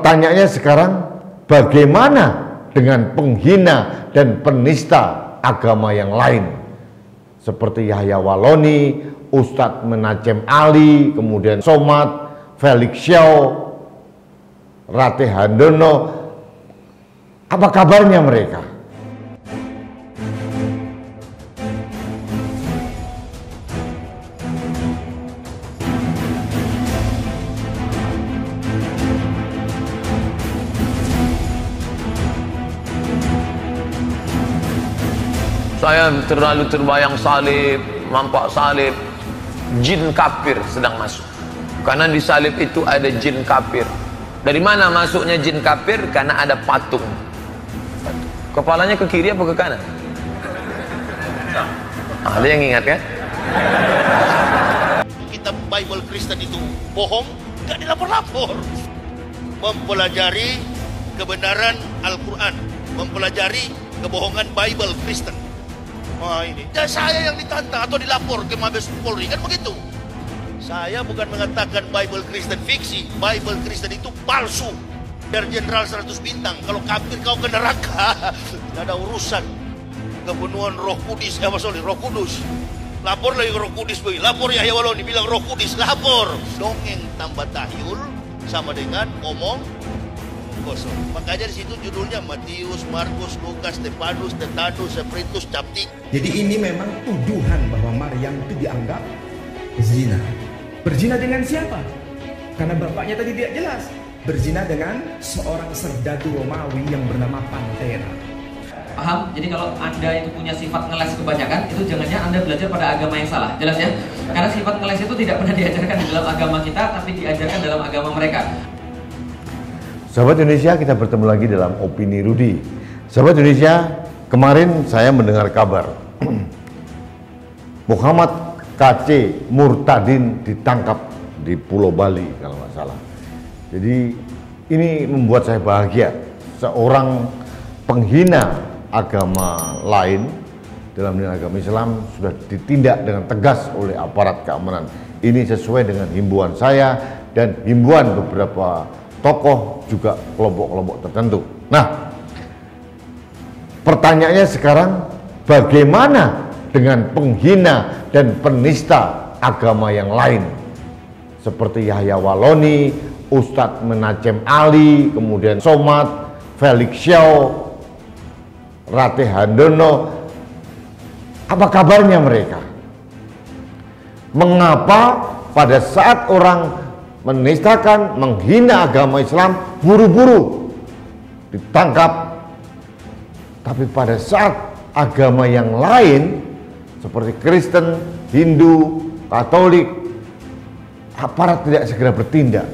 Pertanyaannya sekarang, bagaimana dengan penghina dan penista agama yang lain? Seperti Yahya Waloni, Ustadz Menachem Ali, kemudian Somad, Felix Xiao, Ratih Handono. Apa kabarnya mereka? Saya terlalu terbayang salib, nampak salib, jin kafir sedang masuk. Karena di salib itu ada jin kafir. Dari mana masuknya jin kafir? Karena ada patung. Kepalanya ke kiri apa ke kanan? Ada yang ingat kan? Kitab Bible Kristen itu bohong, gak dilapor-lapor. Mempelajari kebenaran Al-Quran, mempelajari kebohongan Bible Kristen. Wah ini, dan saya yang ditantang atau dilapor ke Mabes Polri, kan begitu. Saya bukan mengatakan Bible Kristen fiksi, Bible Kristen itu palsu. Dari Jenderal 100 bintang, kalau kafir kau ke neraka, tidak ada urusan. Kebunuhan Roh Kudus, Roh Kudus. Lapor lagi Roh Kudus, lapor Yahya Waloni bilang Roh Kudus, lapor. Dongeng tambah tahyul sama dengan omong kosong. Makanya di situ judulnya Matius, Markus, Lukas, Stefanus, Tetanus, Spiritus, Capti. Jadi ini memang tuduhan bahwa Maryam itu dianggap berzina. Berzina dengan siapa? Karena bapaknya tadi tidak jelas. Berzina dengan seorang serdadu Romawi yang bernama Pantera. Paham? Jadi kalau Anda itu punya sifat ngeles kebanyakan, itu jangannya Anda belajar pada agama yang salah. Jelas ya? Karena sifat ngeles itu tidak pernah diajarkan di dalam agama kita, tapi diajarkan dalam agama mereka. Sahabat Indonesia, kita bertemu lagi dalam Opini Rudi. Sahabat Indonesia, kemarin saya mendengar kabar Muhammad KC Murtadin ditangkap di Pulau Bali kalau nggak salah. Jadi ini membuat saya bahagia. Seorang penghina agama lain dalam agama Islam sudah ditindak dengan tegas oleh aparat keamanan. Ini sesuai dengan himbauan saya dan himbauan beberapa tokoh juga kelompok-kelompok tertentu. Nah, pertanyaannya sekarang, bagaimana dengan penghina dan penista agama yang lain? Seperti Yahya Waloni, Ustadz Menachem Ali, kemudian Somad, Felix Xiao, Ratih Handono. Apa kabarnya mereka? Mengapa pada saat orang menistakan, menghina agama Islam, buru-buru ditangkap, tapi pada saat agama yang lain seperti Kristen, Hindu, Katolik, aparat tidak segera bertindak?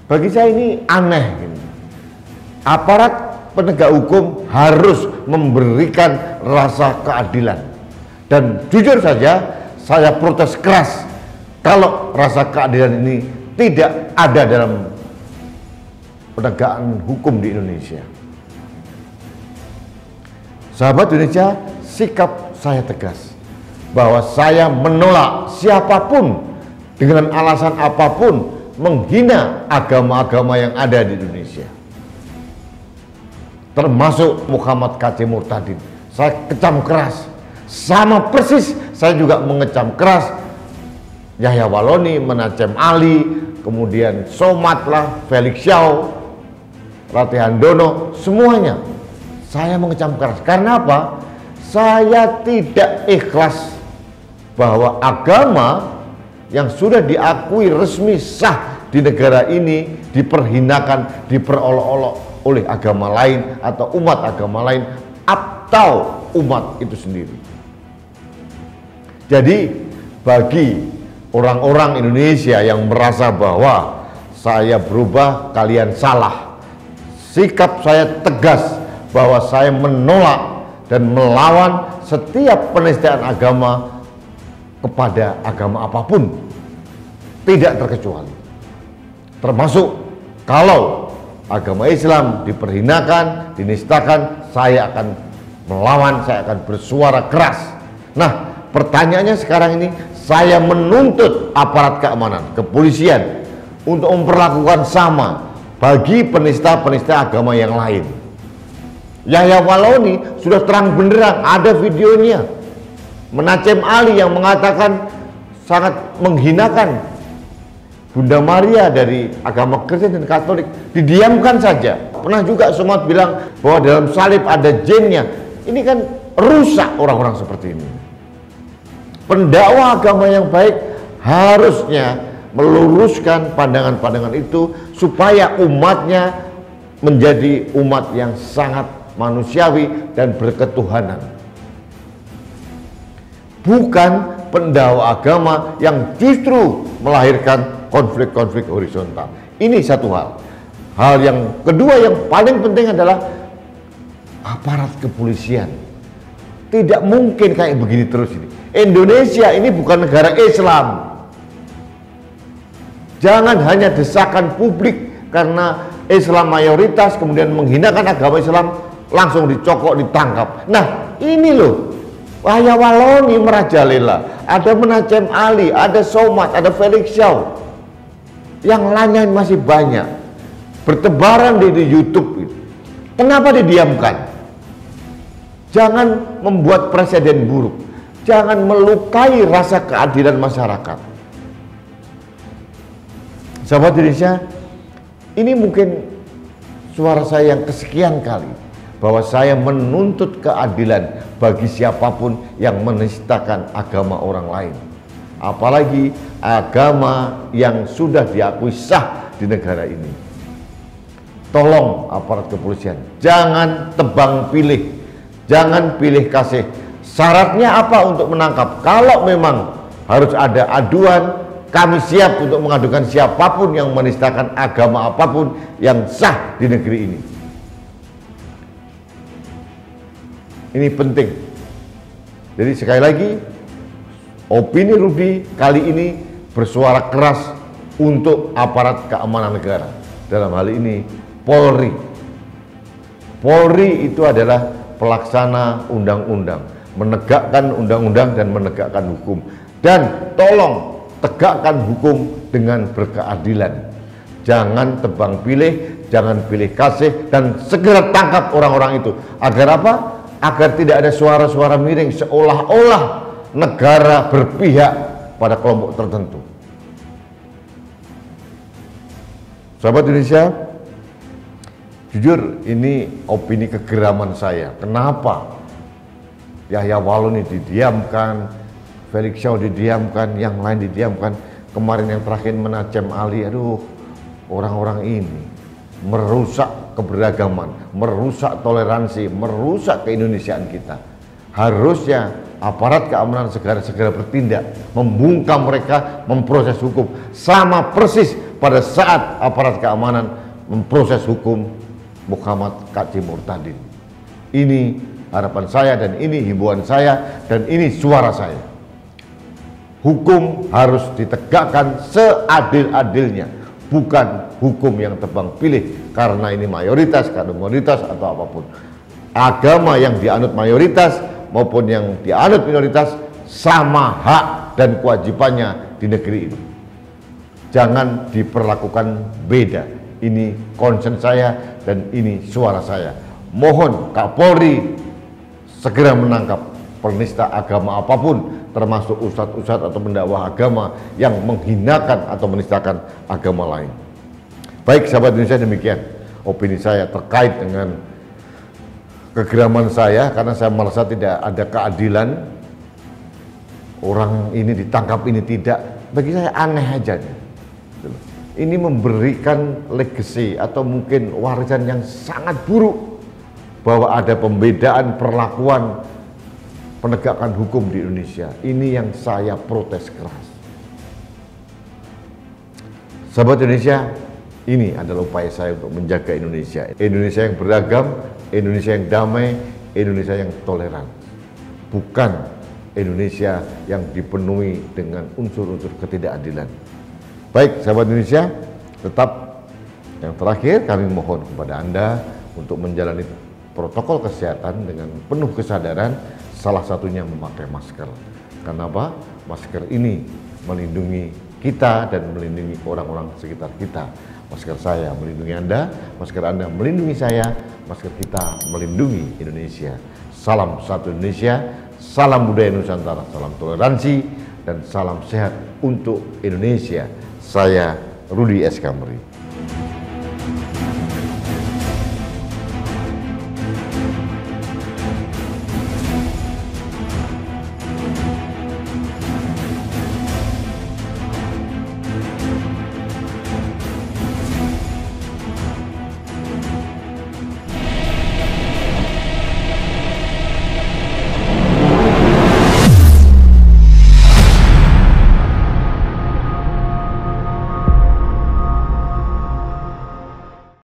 Bagi saya ini aneh. Aparat penegak hukum harus memberikan rasa keadilan, dan jujur saja saya protes keras kalau rasa keadilan ini tidak ada dalam penegakan hukum di Indonesia. Sahabat Indonesia, sikap saya tegas bahwa saya menolak siapapun dengan alasan apapun menghina agama-agama yang ada di Indonesia, termasuk Muhammad KC Murtadin. Saya kecam keras, sama persis saya juga mengecam keras Yahya Waloni, Menachem Ali, kemudian Somad lah, Felix Xiao, Ratih Handono, semuanya saya mengecam keras. Karena apa? Saya tidak ikhlas bahwa agama yang sudah diakui resmi sah di negara ini diperhinakan, diperolok-olok oleh agama lain atau umat agama lain atau umat itu sendiri. Jadi bagi orang-orang Indonesia yang merasa bahwa saya berubah, kalian salah. Sikap saya tegas bahwa saya menolak dan melawan setiap penistaan agama kepada agama apapun, tidak terkecuali. Termasuk kalau agama Islam diperhinakan, dinistakan, saya akan melawan, saya akan bersuara keras. Nah, pertanyaannya sekarang ini, saya menuntut aparat keamanan, kepolisian untuk memperlakukan sama bagi penista-penista agama yang lain. Yahya Walloni sudah terang benderang, ada videonya, menacem Ali yang mengatakan sangat menghinakan Bunda Maria dari agama Kristen dan Katolik, didiamkan saja. Pernah juga Somad bilang bahwa dalam salib ada jinnya. Ini kan rusak orang-orang seperti ini. Pendakwa agama yang baik harusnya meluruskan pandangan-pandangan itu supaya umatnya menjadi umat yang sangat manusiawi dan berketuhanan. Bukan pendakwa agama yang justru melahirkan konflik-konflik horizontal. Ini satu hal. Hal yang kedua yang paling penting adalah aparat kepolisian. Tidak mungkin kayak begini terus ini. Indonesia ini bukan negara Islam. Jangan hanya desakan publik karena Islam mayoritas kemudian menghinakan agama Islam langsung dicokok, ditangkap. Nah, ini loh. Yahya Walloni merajalela, ada menacem Ali, ada Somad, ada Felix Shaw. Yang lainnya masih banyak. Bertebaran di YouTube. Kenapa didiamkan? Jangan membuat presiden buruk. Jangan melukai rasa keadilan masyarakat. Sahabat Indonesia, ini mungkin suara saya yang kesekian kali bahwa saya menuntut keadilan bagi siapapun yang menistakan agama orang lain, apalagi agama yang sudah diakui sah di negara ini. Tolong aparat kepolisian, jangan tebang pilih, jangan pilih kasih. Syaratnya apa untuk menangkap? Kalau memang harus ada aduan, kami siap untuk mengadukan siapapun yang menistakan agama apapun yang sah di negeri ini. Ini penting. Jadi sekali lagi, opini Rudi kali ini bersuara keras untuk aparat keamanan negara. Dalam hal ini Polri. Polri itu adalah pelaksana undang-undang, menegakkan undang-undang dan menegakkan hukum. Dan tolong tegakkan hukum dengan berkeadilan. Jangan tebang pilih, jangan pilih kasih, dan segera tangkap orang-orang itu. Agar apa? Agar tidak ada suara-suara miring seolah-olah negara berpihak pada kelompok tertentu. Sahabat Indonesia, jujur ini opini kegeraman saya. Kenapa Yahya Walloni didiamkan, Felix Shaw didiamkan, yang lain didiamkan. Kemarin yang terakhir menacem Ali, aduh, orang-orang ini merusak keberagaman, merusak toleransi, merusak keindonesiaan kita. Harusnya aparat keamanan segera bertindak, membungkam mereka, memproses hukum. Sama persis pada saat aparat keamanan memproses hukum Muhammad Kacim Murtadin. Ini harapan saya dan ini himbauan saya dan ini suara saya. Hukum harus ditegakkan seadil-adilnya, bukan hukum yang tebang pilih karena ini mayoritas, karena minoritas atau apapun. Agama yang dianut mayoritas maupun yang dianut minoritas sama hak dan kewajibannya di negeri ini. Jangan diperlakukan beda. Ini concern saya dan ini suara saya. Mohon Kapolri segera menangkap penista agama apapun, termasuk ustadz-ustadz atau pendakwah agama yang menghinakan atau menistakan agama lain. Baik sahabat Indonesia, demikian opini saya terkait dengan kegeraman saya karena saya merasa tidak ada keadilan. Orang ini ditangkap, ini tidak. Bagi saya aneh aja. Ini memberikan legacy atau mungkin warisan yang sangat buruk bahwa ada pembedaan perlakuan penegakan hukum di Indonesia. Ini yang saya protes keras. Sahabat Indonesia, ini adalah upaya saya untuk menjaga Indonesia. Indonesia yang beragam, Indonesia yang damai, Indonesia yang toleran. Bukan Indonesia yang dipenuhi dengan unsur-unsur ketidakadilan. Baik sahabat Indonesia, tetap yang terakhir kami mohon kepada Anda untuk menjalani protokol kesehatan dengan penuh kesadaran, salah satunya memakai masker. Karena apa? Masker ini melindungi kita dan melindungi orang-orang sekitar kita. Masker saya melindungi Anda, masker Anda melindungi saya, masker kita melindungi Indonesia. Salam satu Indonesia, salam budaya Nusantara, salam toleransi, dan salam sehat untuk Indonesia. Saya Rudi S. Kamri.